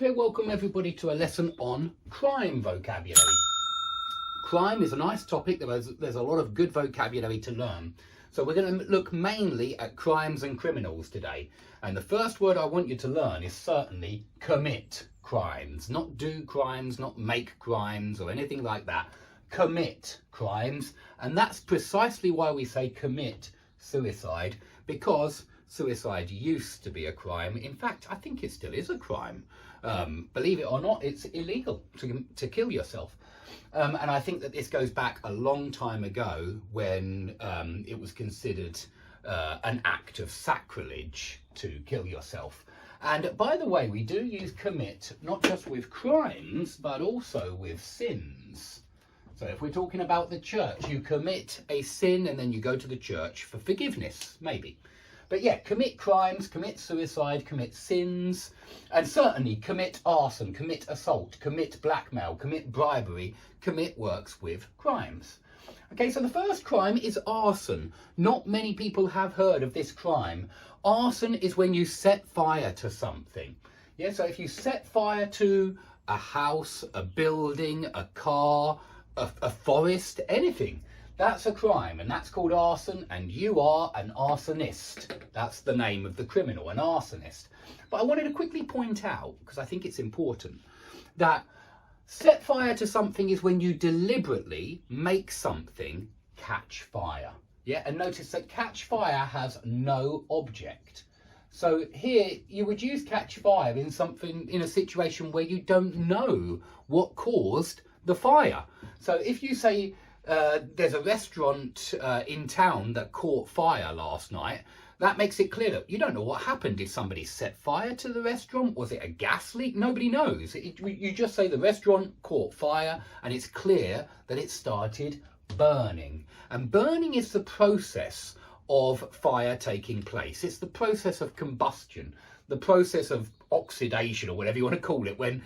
Welcome everybody to a lesson on crime vocabulary. Crime is a nice topic. There's a lot of good vocabulary to learn. So we're going to look mainly at crimes and criminals today. And the first word I want you to learn is certainly commit crimes. Not do crimes, not make crimes or anything like that. Commit crimes. And that's precisely why we say commit suicide, because suicide used to be a crime. In fact, I think it still is a crime. Believe it or not, it's illegal to kill yourself. And I think that this goes back a long time ago when it was considered an act of sacrilege to kill yourself. And by the way, we do use commit not just with crimes, but also with sins. So if we're talking about the church, you commit a sin and then you go to the church for forgiveness, maybe. But yeah, commit crimes, commit suicide, commit sins, and certainly commit arson, commit assault, commit blackmail, commit bribery, commit works with crimes. Okay, so the first crime is arson. Not many people have heard of this crime. Arson is when you set fire to something. Yeah, so if you set fire to a house, a building, a car, a forest, anything, that's a crime, and that's called arson, and you are an arsonist. That's the name of the criminal, an arsonist. But I wanted to quickly point out, because I think it's important, that set fire to something is when you deliberately make something catch fire. Yeah, and notice that catch fire has no object. So here you would use catch fire in a situation where you don't know what caused the fire. So if you say there's a restaurant in town that caught fire last night, that makes it clear that you don't know what happened. Did somebody set fire to the restaurant? Was it a gas leak? Nobody knows. You just say the restaurant caught fire and it's clear that it started burning. And burning is the process of fire taking place. It's the process of combustion, the process of oxidation, or whatever you want to call it, when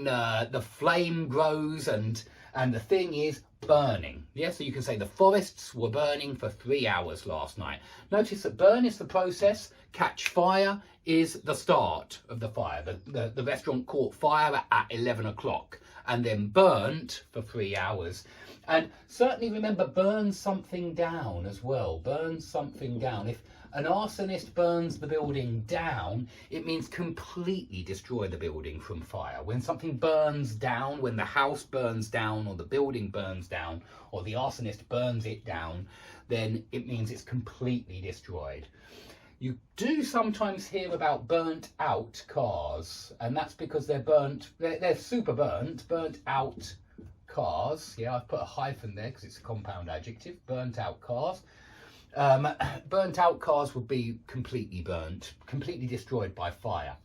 the flame grows and the thing is burning. Yeah, so you can say the forests were burning for 3 hours last night. Notice that burn is the process, catch fire is the start of the fire. The restaurant caught fire at 11 o'clock and then burnt for 3 hours. And certainly remember, burn something down as well. Burn something down. If an arsonist burns the building down, it means completely destroy the building from fire. When something burns down, when the house burns down or the building burns down or the arsonist burns it down, then it means it's completely destroyed. You do sometimes hear about burnt out cars, and that's because they're super burnt out cars. Yeah, I've put a hyphen there because it's a compound adjective, burnt out cars. Burnt out cars would be completely burnt, completely destroyed by fire.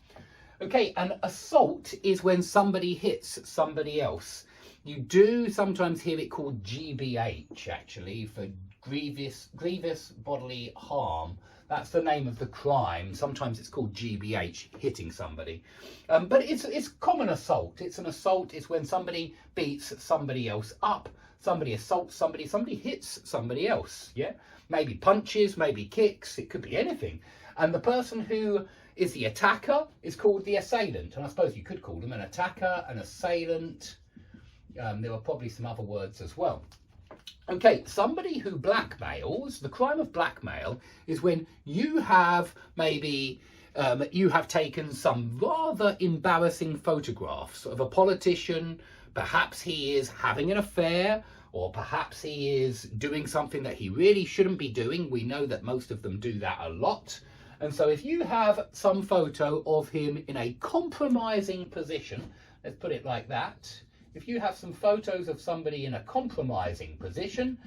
Okay, and assault is when somebody hits somebody else. You do sometimes hear it called GBH, actually, for grievous bodily harm. That's the name of the crime. Sometimes it's called GBH, hitting somebody. But it's common assault. It's an assault. It's when somebody beats somebody else up. Somebody assaults somebody. Somebody hits somebody else. Yeah, maybe punches, maybe kicks. It could be anything. And the person who is the attacker is called the assailant. And I suppose you could call them an attacker, an assailant. There were probably some other words as well. Okay, somebody who blackmails, the crime of blackmail is when you have you have taken some rather embarrassing photographs of a politician. Perhaps he is having an affair, or perhaps he is doing something that he really shouldn't be doing. We know that most of them do that a lot. And so if you have some photo of him in a compromising position, let's put it like that. If you have some photos of somebody in a compromising position,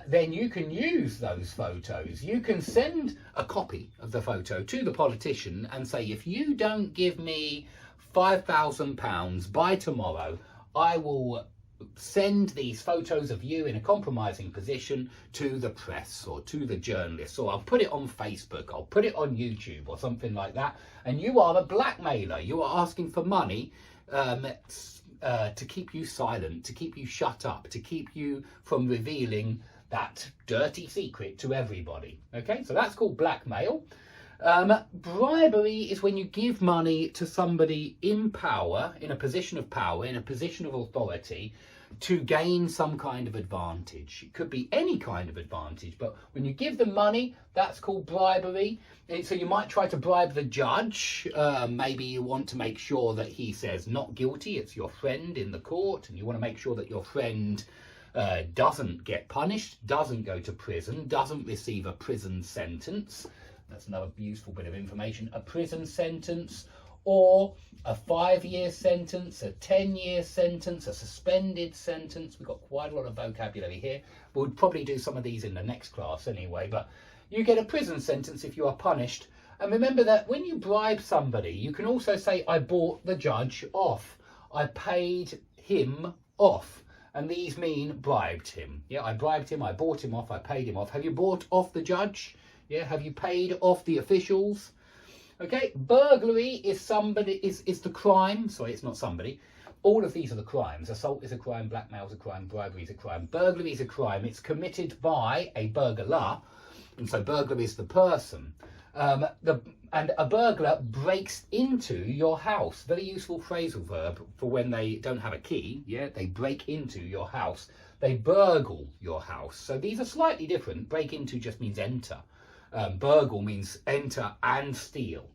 then you can use those photos. You can send a copy of the photo to the politician and say, if you don't give me £5,000 by tomorrow, I will send these photos of you in a compromising position to the press or to the journalists, or I'll put it on Facebook, I'll put it on YouTube or something like that. And you are a blackmailer. You are asking for money to keep you silent, to keep you shut up, to keep you from revealing that dirty secret to everybody. Okay, so that's called blackmail. Bribery is when you give money to somebody in power, in a position of power, in a position of authority, to gain some kind of advantage. It could be any kind of advantage, but when you give them money, that's called bribery. And so you might try to bribe the judge. Maybe you want to make sure that he says not guilty. It's your friend in the court, and you want to make sure that your friend doesn't get punished, doesn't go to prison, doesn't receive a prison sentence. That's another useful bit of information. A prison sentence, or a 5-year sentence, a 10-year sentence, a suspended sentence. We've got quite a lot of vocabulary here. We'll probably do some of these in the next class anyway, but you get a prison sentence if you are punished. And remember that when you bribe somebody, you can also say, I bought the judge off. I paid him off. And these mean bribed him. Yeah, I bribed him, I bought him off, I paid him off. Have you bought off the judge? Yeah, have you paid off the officials? Okay, burglary is the crime. Sorry, it's not somebody. All of these are the crimes. Assault is a crime, blackmail is a crime, bribery is a crime. Burglary is a crime. It's committed by a burglar, and so burglar is the person. And a burglar breaks into your house. Very useful phrasal verb for when they don't have a key. Yeah, they break into your house. They burgle your house. So these are slightly different. Break into just means enter. Burgle means enter and steal.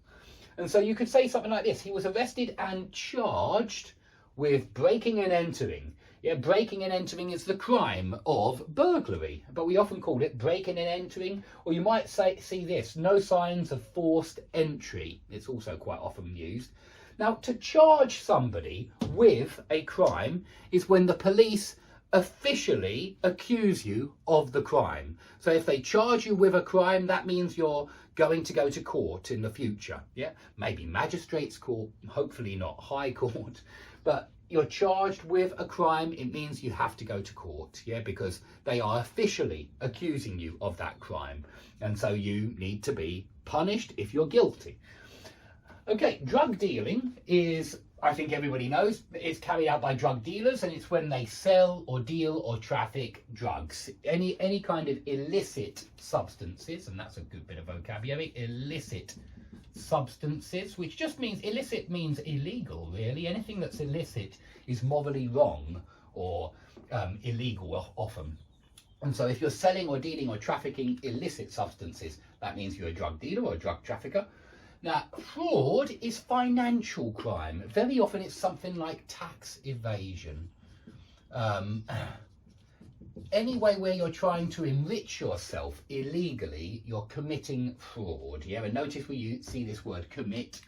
And so you could say something like this. He was arrested and charged with breaking and entering. Yeah, breaking and entering is the crime of burglary, but we often call it breaking and entering, or you might see this, no signs of forced entry. It's also quite often used. Now, to charge somebody with a crime is when the police officially accuse you of the crime. So if they charge you with a crime, that means you're going to go to court in the future. Yeah, maybe magistrates court, hopefully not high court, but you're charged with a crime, it means you have to go to court, yeah, because they are officially accusing you of that crime. And so you need to be punished if you're guilty. Okay, drug dealing is, I think everybody knows, it's carried out by drug dealers, and it's when they sell or deal or traffic drugs. Any kind of illicit substances, and that's a good bit of vocabulary, illicit substances, which just means illicit means illegal, really. Anything that's illicit is morally wrong or illegal often. And so if you're selling or dealing or trafficking illicit substances, that means you're a drug dealer or a drug trafficker. Now, fraud is financial crime. Very often it's something like tax evasion. Any way where you're trying to enrich yourself illegally, you're committing fraud. Yeah, and notice we see this word commit